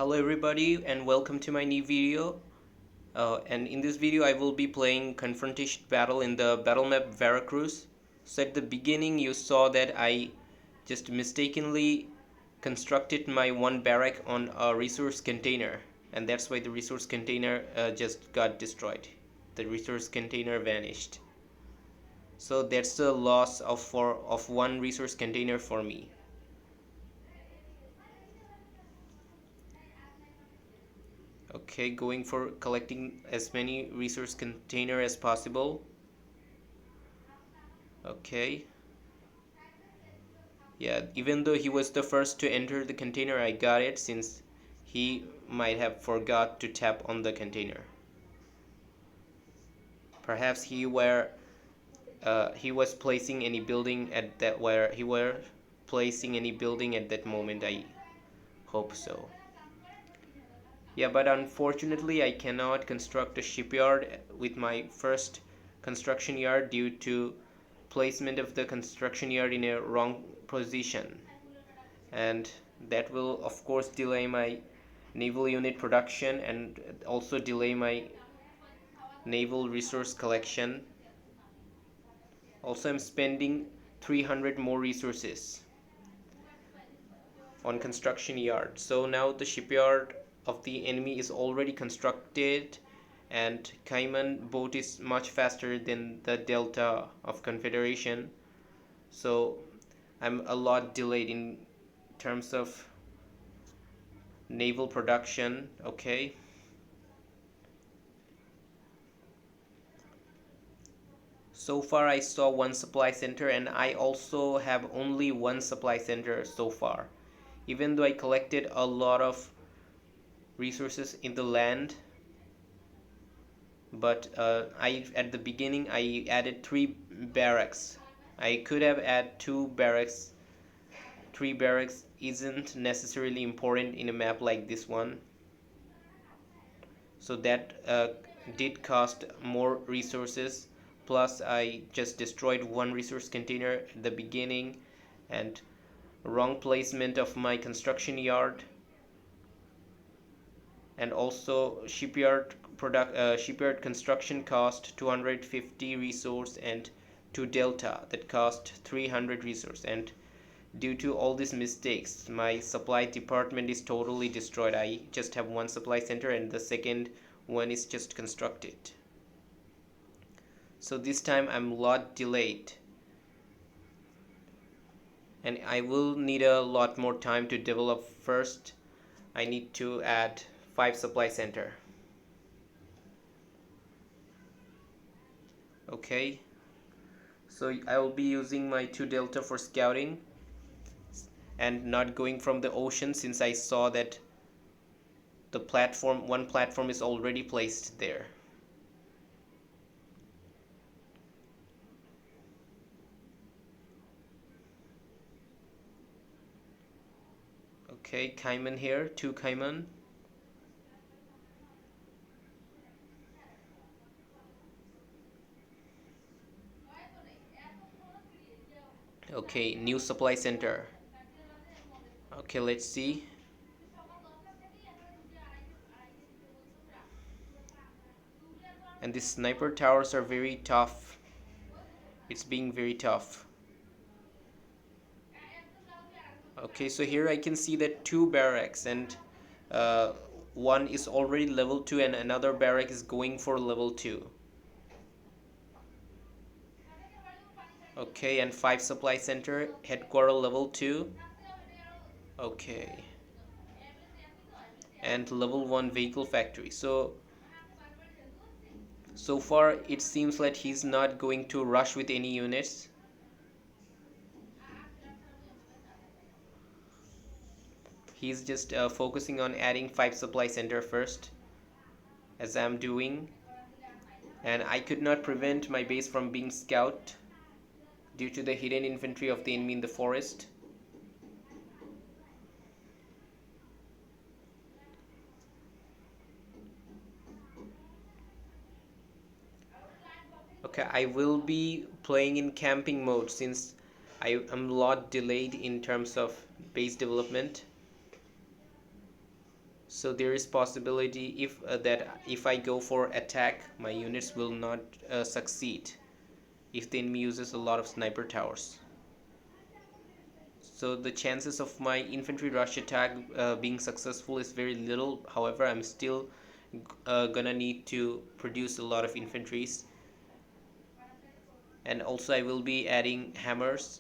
Hello everybody and welcome to my new video. And in this video I will be playing Confrontation battle in the battle map Varacruz. So at the beginning you saw that I just mistakenly constructed my one barrack on a resource container, and that's why the resource container just got destroyed. The resource container vanished. So that's the loss of one resource container for me. Okay, going for collecting as many resource container as possible. Okay. Yeah, even though he was the first to enter the container, I got it since he might have forgot to tap on the container. Perhaps he was placing any building at that where he were placing any building at that moment. I hope so. Yeah, but unfortunately I cannot construct a shipyard with my first construction yard due to placement of the construction yard in a wrong position, and that will of course delay my naval unit production and also delay my naval resource collection. Also, I'm spending 300 more resources on construction yard. So now the shipyard of the enemy is already constructed, and Cayman boat is much faster than the Delta of Confederation. So I'm a lot delayed in terms of naval production. Okay. So far I saw one supply center, and I also have only one supply center so far. Even though I collected a lot of resources in the land, but I at the beginning I added 3 barracks. I could have added 2 barracks. 3 barracks isn't necessarily important in a map like this one, so that did cost more resources. Plus I just destroyed one resource container at the beginning, and wrong placement of my construction yard, and also shipyard construction cost 250 resource, and to Delta that cost 300 resource. And due to all these mistakes my supply department is totally destroyed. I just have one supply center and the second one is just constructed. So this time I'm a lot delayed, and I will need a lot more time to develop. First I need to add 5 supply center. Okay, so I will be using my 2 Delta for scouting and not going from the ocean, since I saw that the one platform is already placed there. Okay, Cayman here, 2 Cayman. Okay, new supply center. Okay, let's see. And these sniper towers are very tough. It's being very tough. Okay, so here I can see that 2 barracks, and uh, one is already level 2 and another barrack is going for level 2. Okay, and 5 supply center, headquarter level 2. Okay, and level 1 vehicle factory. So far it seems like he's not going to rush with any units. He's just focusing on adding 5 supply center first, as I'm doing. And I could not prevent my base from being scouted due to the hidden infantry of the enemy in the forest. Okay, I will be playing in camping mode since I am a lot delayed in terms of base development. So there is possibility if I go for attack, my units will not succeed if the enemy uses a lot of sniper towers. So the chances of my infantry rush attack being successful is very little. However, I'm still gonna need to produce a lot of infantries, and also I will be adding hammers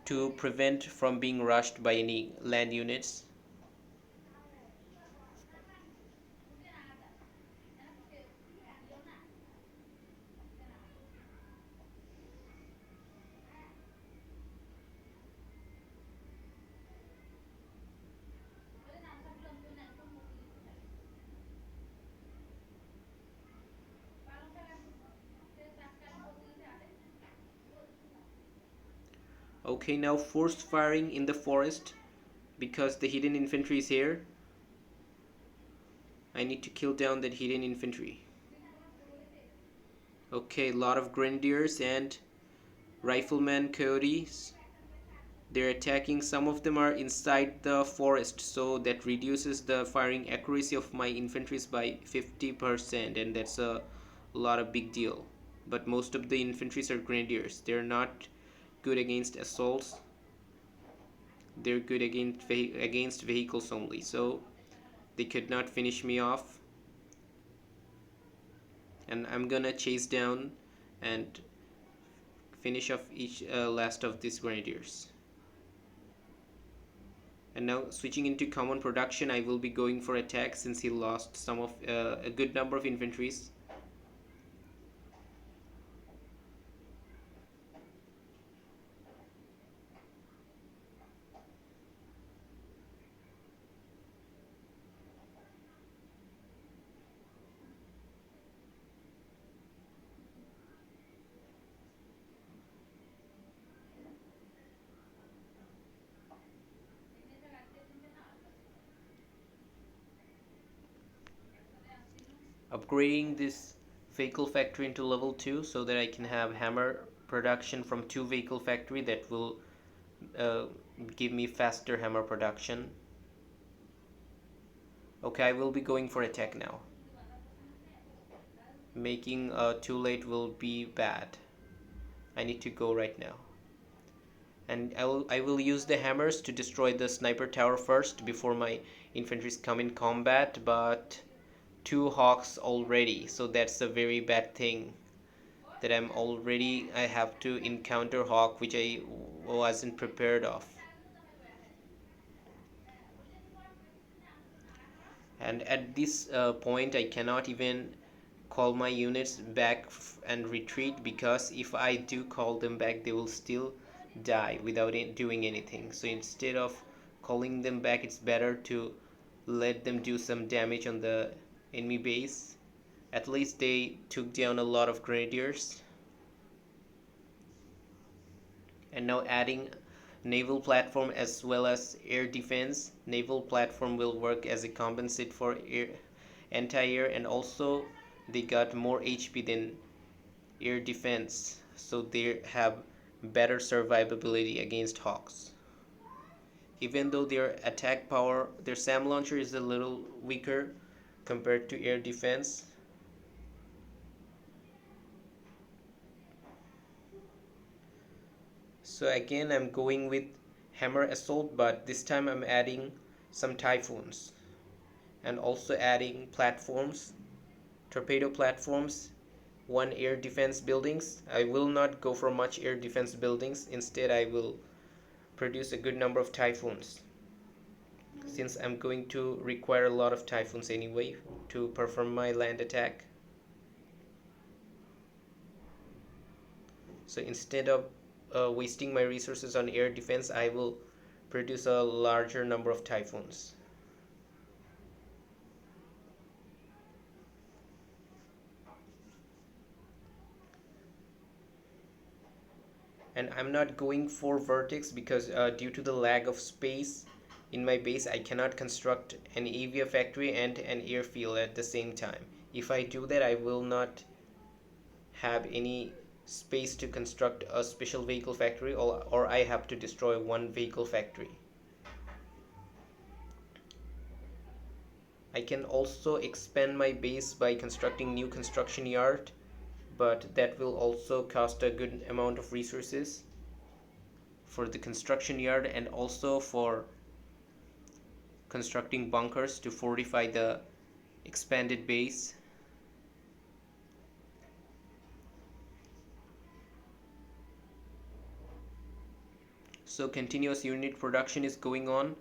to prevent from being rushed by any land units. Okay, now forced firing in the forest because the hidden infantry is here. I need to kill down that hidden infantry. Okay, a lot of grenadiers and riflemen coyotes. They're attacking. Some of them are inside the forest, so that reduces the firing accuracy of my infantries by 50%, and that's a lot of big deal. But most of the infantries are grenadiers. They're not good against assaults. They're good against vehicles only, so they could not finish me off. And I'm gonna chase down and finish off each last of these grenadiers. And now switching into common production, I will be going for attack since he lost a good number of infantries. Upgrading this vehicle factory into level 2 so that I can have hammer production from 2 vehicle factory that will uh, give me faster hammer production. Okay, I will be going for attack now. Making too late will be bad. I need to go right now. And I will use the hammers to destroy the sniper tower first before my infantries come in combat, but 2 hawks already, so that's a very bad thing that I have to encounter hawk which I wasn't prepared of. And at this point I cannot even call my units back and retreat, because if I do call them back they will still die without doing anything. So instead of calling them back, it's better to let them do some damage on the enemy base. At least they took down a lot of grenadiers. And now adding naval platform as well as air defense. Naval platform will work as a compensate for anti-air, and also they got more HP than air defense, so they have better survivability against hawks. Even though their attack power, their SAM launcher is a little weaker compared to air defense. So again I'm going with hammer assault, but this time I'm adding some typhoons and also adding platforms, torpedo platforms, 1 air defense buildings. I will not go for much air defense buildings. Instead I will produce a good number of typhoons, since I'm going to require a lot of typhoons anyway to perform my land attack. So instead of wasting my resources on air defense, I will produce a larger number of typhoons. And I'm not going for vertex because due to the lag of space in my base, I cannot construct an avia factory and an airfield at the same time. If I do that, I will not have any space to construct a special vehicle factory, or I have to destroy 1 vehicle factory. I can also expand my base by constructing new construction yard, but that will also cost a good amount of resources for the construction yard and also for constructing bunkers to fortify the expanded base. So continuous unit production is going on.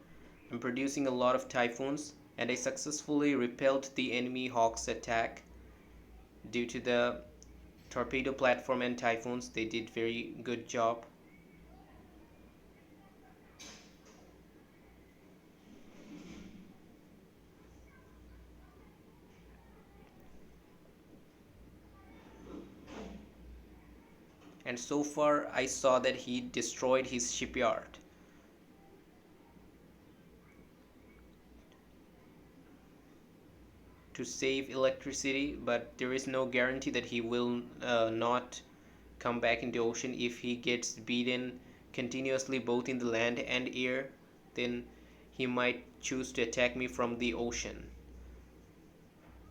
I'm producing a lot of typhoons, and I successfully repelled the enemy Hawk's attack due to the torpedo platform and typhoons. They did very good job. And so far I saw that he destroyed his shipyard to save electricity, but there is no guarantee that he will not come back in the ocean. If he gets beaten continuously both in the land and air, then he might choose to attack me from the ocean.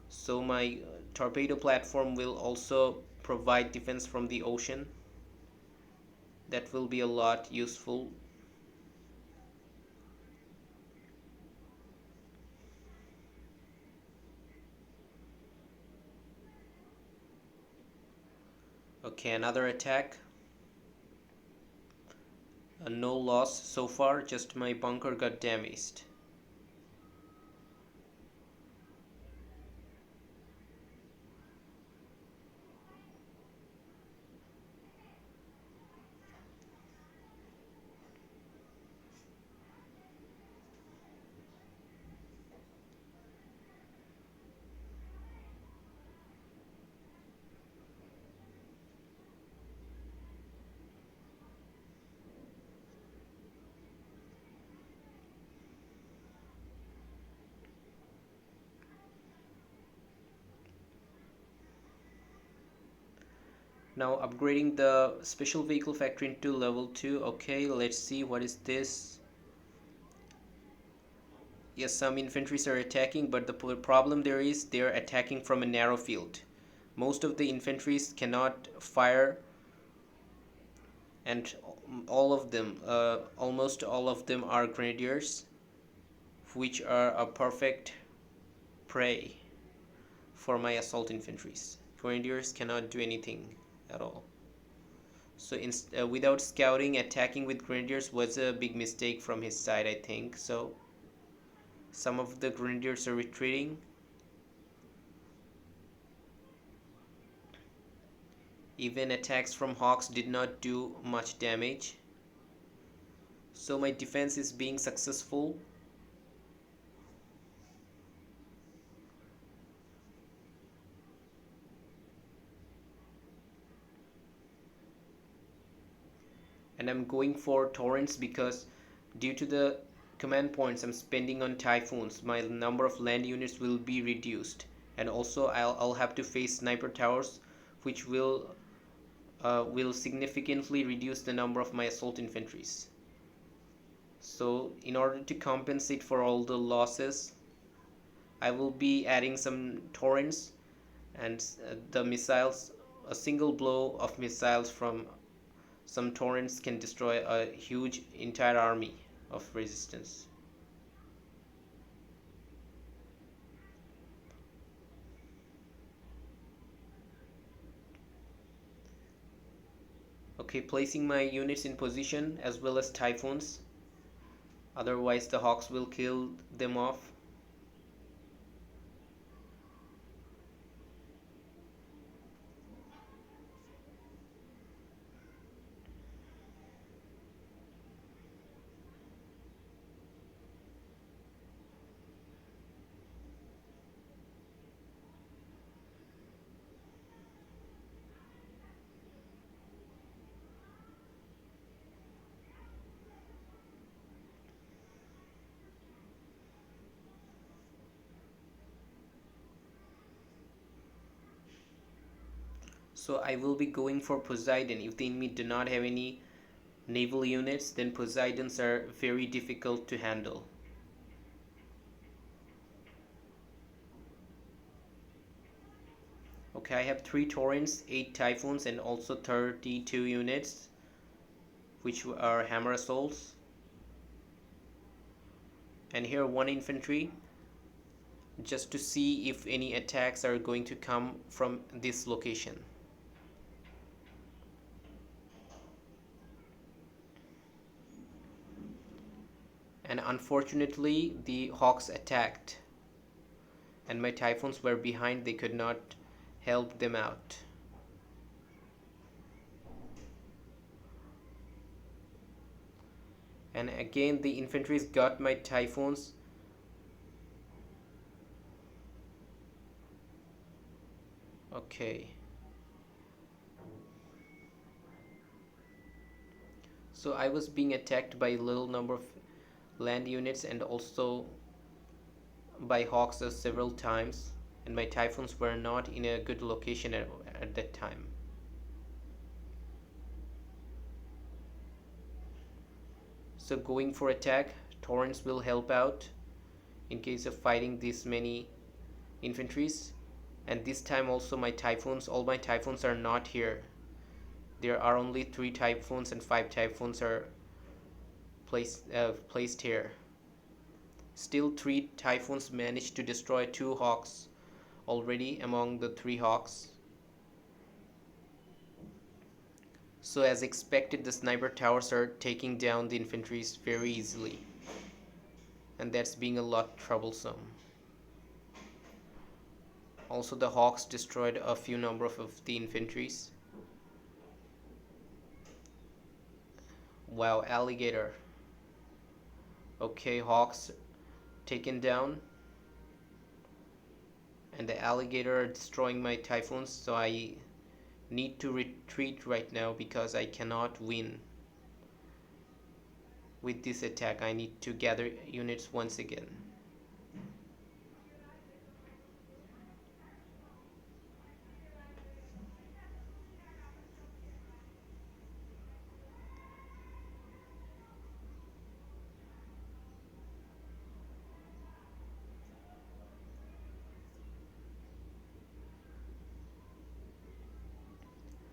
So my torpedo platform will also provide defense from the ocean. That will be a lot useful. Okay, another attack. No loss so far, just my bunker got damaged. Now upgrading the special vehicle factory into level 2. Okay, let's see what is this. Yes, some infantries are attacking, but the problem there is they are attacking from a narrow field. Most of the infantries cannot fire, and all of them, almost all of them are grenadiers, which are a perfect prey for my assault infantries. Grenadiers cannot do anything at all. So without scouting, attacking with grenadiers was a big mistake from his side, I think. So some of the grenadiers are retreating. Even attacks from hawks did not do much damage. So my defense is being successful. And I'm going for torrents because due to the command points I'm spending on typhoons, my number of land units will be reduced. And also I'll have to face sniper towers, which will significantly reduce the number of my assault infantries. So in order to compensate for all the losses, I will be adding some torrents and the missiles. A single blow of missiles from some torrents can destroy a huge entire army of resistance. Okay, placing my units in position as well as typhoons. Otherwise the hawks will kill them off. So I will be going for Poseidon. If the enemy do not have any naval units, then Poseidons are very difficult to handle. Okay, I have 3 torrents, 8 typhoons, and also 32 units, which are hammer assaults. And here 1 infantry, just to see if any attacks are going to come from this location. And unfortunately, the hawks attacked, and my typhoons were behind. They could not help them out. And again, the infantry's got my typhoons. Okay. So I was being attacked by a little number of land units and also by hawks several times, and my typhoons were not in a good location at that time. So going for attack, torrents will help out in case of fighting this many infantries. And this time also all my typhoons are not here. There are only 3 typhoons and 5 typhoons are placed here. Still 3 typhoons managed to destroy 2 hawks already among the 3 hawks. So as expected, the sniper towers are taking down the infantries very easily, and that's being a lot troublesome. Also, the hawks destroyed a few number of the infantries. Wow, alligator. Okay, hawks taken down, and the alligator are destroying my typhoons, so I need to retreat right now because I cannot win with this attack. I need to gather units once again.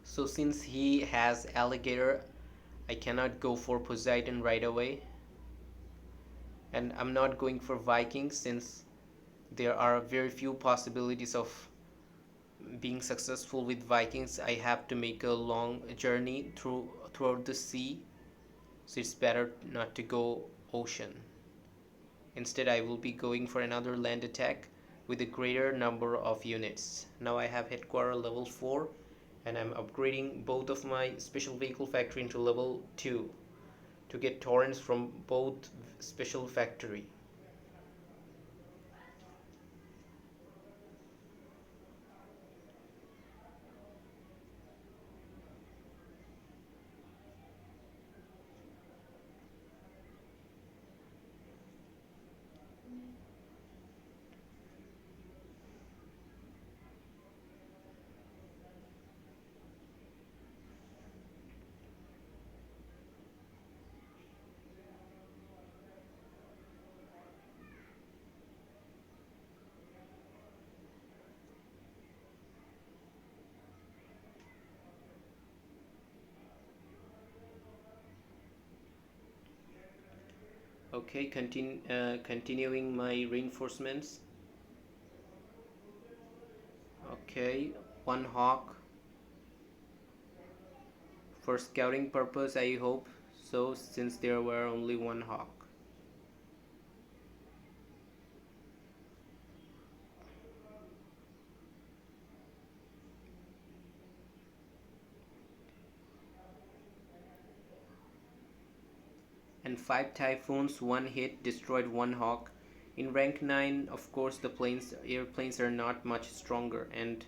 So since he has alligator, I cannot go for Poseidon right away. And I'm not going for Vikings since there are very few possibilities of being successful with Vikings. I have to make a long journey throughout the sea, so it's better not to go ocean. Instead, I will be going for another land attack with a greater number of units. Now I have headquarter level 4, and I'm upgrading both of my special vehicle factory into level 2 to get torrents from both special factory. Okay, continuing my reinforcements. Okay, 1 hawk for scouting purpose, I hope so, since there were only 1 hawk. And 5 typhoons, 1 hit, destroyed 1 hawk. In rank 9, of course, the airplanes are not much stronger, and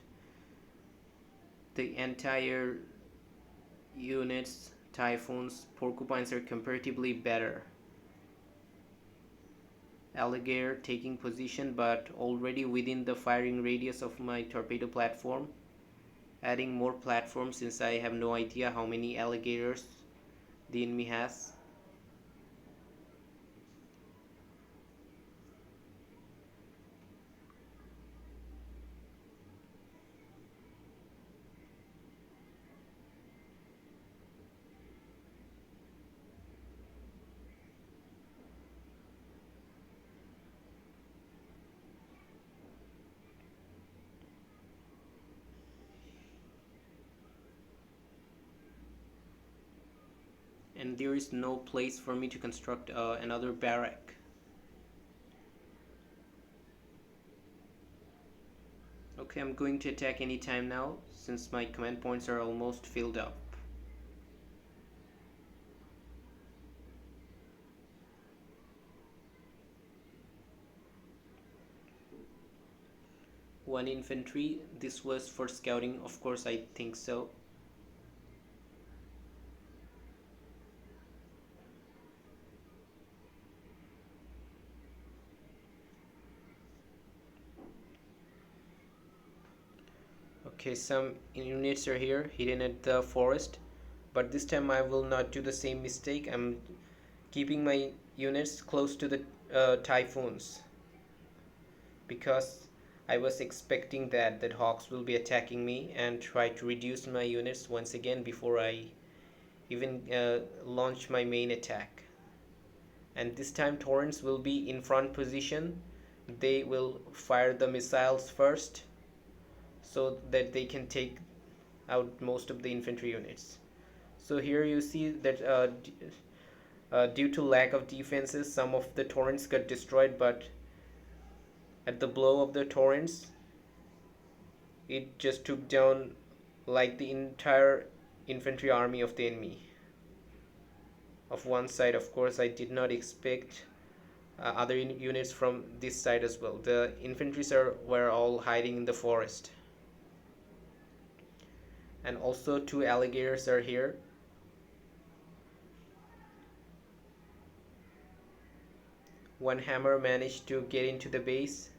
the entire units, typhoons, porcupines are comparatively better. Alligator taking position, but already within the firing radius of my torpedo platform. Adding more platforms since I have no idea how many alligators the enemy has. and there is no place for me to construct another barrack. Okay, I'm going to attack anytime now since my command points are almost filled up. One infantry. This was for scouting, of course, I think so. Okay, some units are here hidden at the forest, but this time I will not do the same mistake. I'm keeping my units close to the typhoons because I was expecting that hawks will be attacking me and try to reduce my units once again before I even launch my main attack. And this time torrents will be in front position. They will fire the missiles first so that they can take out most of the infantry units. So here you see that due to lack of defenses, some of the torrents got destroyed, but at the blow of the torrents, it just took down like the entire infantry army of the enemy. Of one side, of course, I did not expect other units from this side as well. The infantries were all hiding in the forest. And also 2 alligators are here. One hammer managed to get into the base.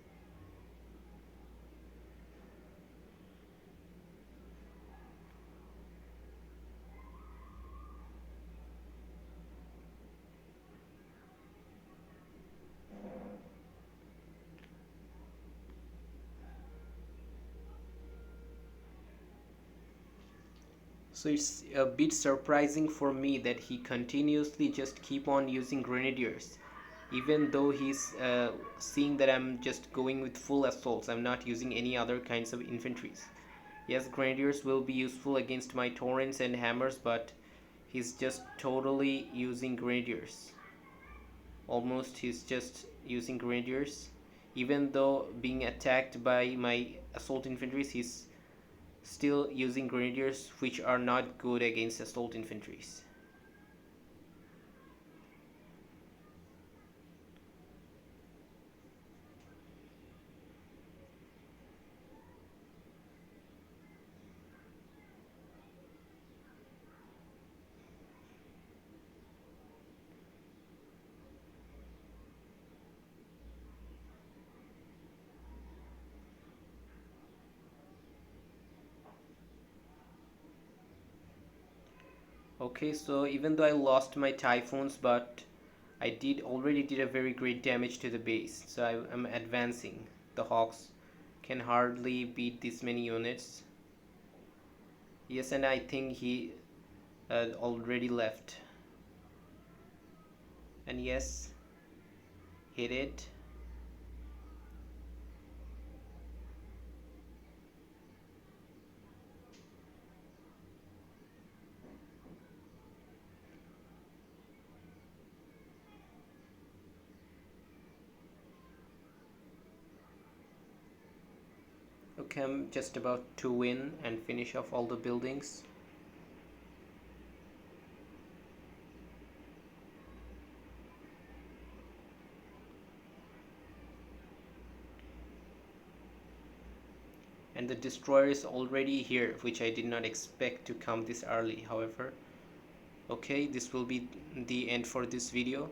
So it's a bit surprising for me that he continuously just keep on using grenadiers, even though he's seeing that I'm just going with full assaults. I'm not using any other kinds of infantries. Yes, grenadiers will be useful against my torrents and hammers, but he's just totally using grenadiers. Almost he's just using grenadiers. Even though being attacked by my assault infantries, he's still using grenadiers, which are not good against assault infantries. Okay, so even though I lost my typhoons, but I already did a very great damage to the base. So I am advancing. The hawks can hardly beat this many units. Yes, and I think he already left. And yes, hit it. Okay, I'm just about to win and finish off all the buildings. And the destroyer is already here, which I did not expect to come this early, however. Okay, this will be the end for this video.